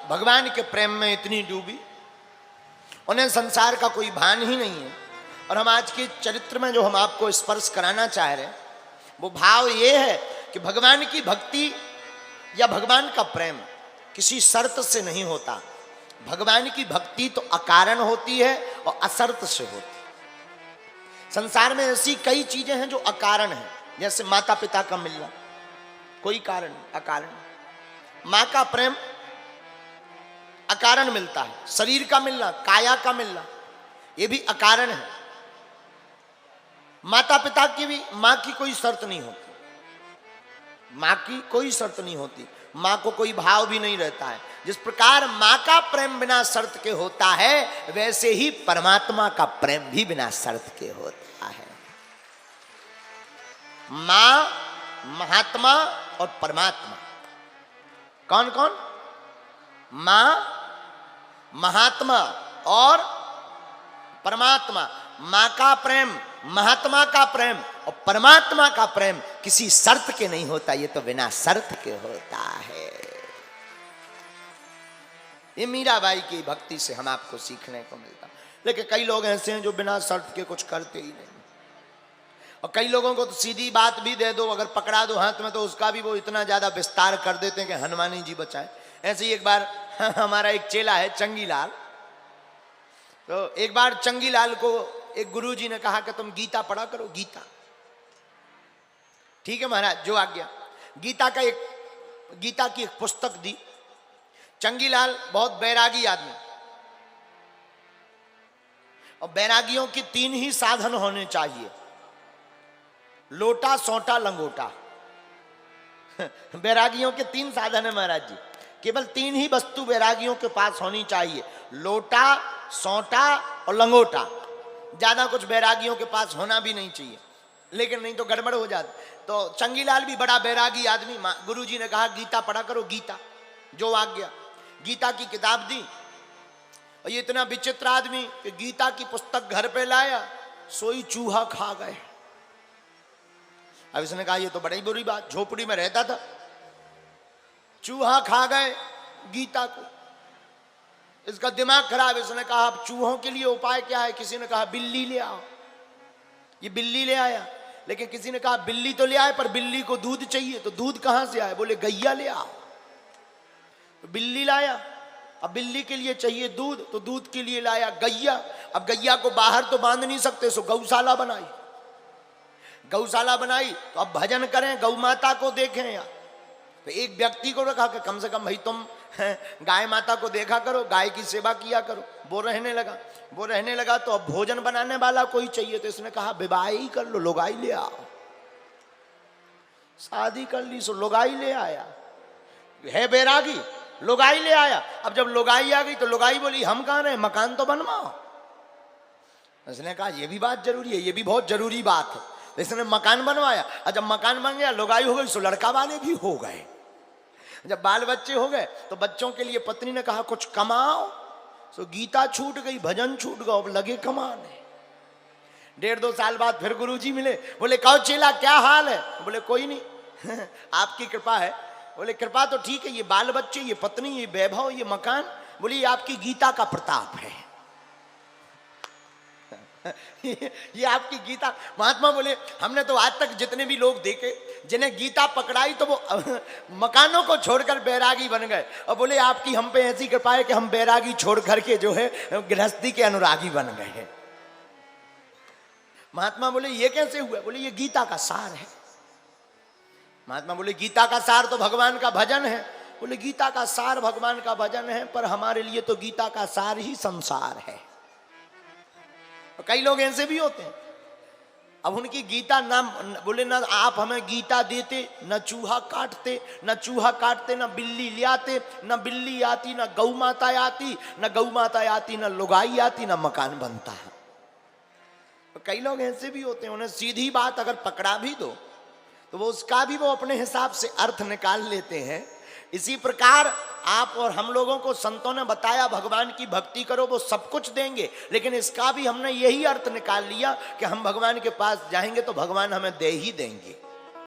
भगवान के प्रेम में इतनी डूबी, उन्हें संसार का कोई भान ही नहीं है। और हम आज के चरित्र में जो हम आपको स्पर्श कराना चाह रहे हैं वो भाव ये है कि भगवान की भक्ति या भगवान का प्रेम किसी शर्त से नहीं होता। भगवान की भक्ति तो अकारण होती है और असर्त से होती है। संसार में ऐसी कई चीजें हैं जो अकारण हैं, जैसे माता पिता का मिलना, कोई कारण नहीं, अकारण। माँ का प्रेम अकारण मिलता है, शरीर का मिलना, काया का मिलना, ये भी अकारण है। माता पिता की भी, माँ की कोई शर्त नहीं होती, माँ की कोई शर्त नहीं होती, माँ को कोई भाव भी नहीं रहता है। जिस प्रकार माँ का प्रेम बिना शर्त के होता है, वैसे ही परमात्मा का प्रेम भी बिना शर्त के होता है। माँ, महात्मा और परमात्मा, कौन कौन? माँ, महात्मा और परमात्मा। माँ का प्रेम, महात्मा का प्रेम और परमात्मा का प्रेम किसी शर्त के नहीं होता, ये तो बिना शर्त के होता है। ये मीराबाई की भक्ति से हम आपको सीखने को मिलता। लेकिन कई लोग ऐसे हैं जो बिना शर्त के कुछ करते ही नहीं, और कई लोगों को तो सीधी बात भी दे दो, अगर पकड़ा दो हाथ में तो उसका भी वो इतना ज्यादा विस्तार कर देते हैं कि हनुमानी जी बचाए। ऐसे ही एक बार हमारा एक चेला है चंगीलाल, तो एक बार चंगीलाल को एक गुरुजी ने कहा कि तुम गीता पढ़ा करो, गीता। ठीक है महाराज, जो आज्ञा। गीता की एक पुस्तक दी। चंगीलाल बहुत बैरागी आदमी, और बैरागियों के 3 ही साधन होने चाहिए, लोटा, सोंटा, लंगोटा। बैरागियों के 3 साधन है महाराज जी, केवल 3 ही वस्तु बैरागियों के पास होनी चाहिए, लोटा, सोंटा और लंगोटा। ज्यादा कुछ बैरागियों के पास होना भी नहीं चाहिए, लेकिन नहीं तो गड़बड़ हो जाती। तो चंगीलाल भी बड़ा बैरागी आदमी, गुरुजी ने कहा गीता पढ़ा करो, गीता, जो आज्ञा। गीता की किताब दी, और ये इतना विचित्र आदमी कि गीता की पुस्तक घर पे लाया, सोई चूहा खा गए। अब इसने कहा ये तो बड़ी बुरी बात, झोपड़ी में रहता था, चूहा खा गए गीता को, इसका दिमाग खराब। इसने कहा अब चूहों के लिए उपाय क्या है? किसी ने कहा बिल्ली ले आओ, ये बिल्ली ले आया। लेकिन किसी ने कहा बिल्ली तो ले आए पर बिल्ली को दूध चाहिए, तो दूध कहां से आए? बोले गैया ले आओ। तो बिल्ली लाया, अब बिल्ली के लिए चाहिए दूध, तो दूध के लिए लाया गैया। अब गैया को बाहर तो बांध नहीं सकते, सो गौशाला बनाई। गौशाला बनाई तो अब भजन करें, गौ माता को देखें यार। तो एक व्यक्ति को रखा कि कम से कम भाई तुम गाय माता को देखा करो, गाय की सेवा किया करो। वो रहने लगा तो अब भोजन बनाने वाला कोई चाहिए, तो इसने कहा विवाह ही कर लो, लुगाई ले आओ। शादी कर ली, सो लुगाई ले आया, है बैरागी, लुगाई ले आया। अब जब लुगाई आ गई तो लुगाई बोली हम कहाँ रहे, मकान तो बनवाओ। इसने कहा ये भी बात जरूरी है, ये भी बहुत जरूरी बात है। इसने मकान बनवाया, और जब मकान बन गया, लुगाई हो गई, सो लड़का वाले भी हो गए। जब बाल बच्चे हो गए तो बच्चों के लिए पत्नी ने कहा कुछ कमाओ, सो गीता छूट गई, भजन छूट गया, अब लगे कमाने। 1.5-2 साल बाद फिर गुरुजी मिले, बोले कहो चेला क्या हाल है? बोले कोई नहीं आपकी कृपा है। बोले कृपा तो ठीक है, ये बाल बच्चे, ये पत्नी, ये वैभव, ये मकान, बोले ये आपकी गीता का प्रताप है ये आपकी गीता। महात्मा बोले हमने तो आज तक जितने भी लोग देखे जिन्हें गीता पकड़ाई तो वो मकानों को छोड़कर बैरागी बन गए, और बोले आपकी हम पे ऐसी कृपा है कि हम बैरागी छोड़ करके जो है गृहस्थी के अनुरागी बन गए हैं। महात्मा बोले ये कैसे हुआ? बोले ये गीता का सार है। महात्मा बोले गीता का सार तो भगवान का भजन है। बोले गीता का सार भगवान का भजन है, पर हमारे लिए तो गीता का सार ही संसार है। और कई लोग ऐसे भी होते हैं, अब उनकी गीता नाम बोले ना आप हमें गीता देते, न चूहा काटते, न बिल्ली ले आते, न बिल्ली आती, न गौ माता आती, न लुगाई आती, न मकान बनता है। कई लोग ऐसे भी होते हैं, उन्हें सीधी बात अगर पकड़ा भी दो तो वो उसका भी वो अपने हिसाब से अर्थ निकाल लेते हैं। इसी प्रकार आप और हम लोगों को संतों ने बताया भगवान की भक्ति करो, वो सब कुछ देंगे, लेकिन इसका भी हमने यही अर्थ निकाल लिया कि हम भगवान के पास जाएंगे तो भगवान हमें दे ही देंगे।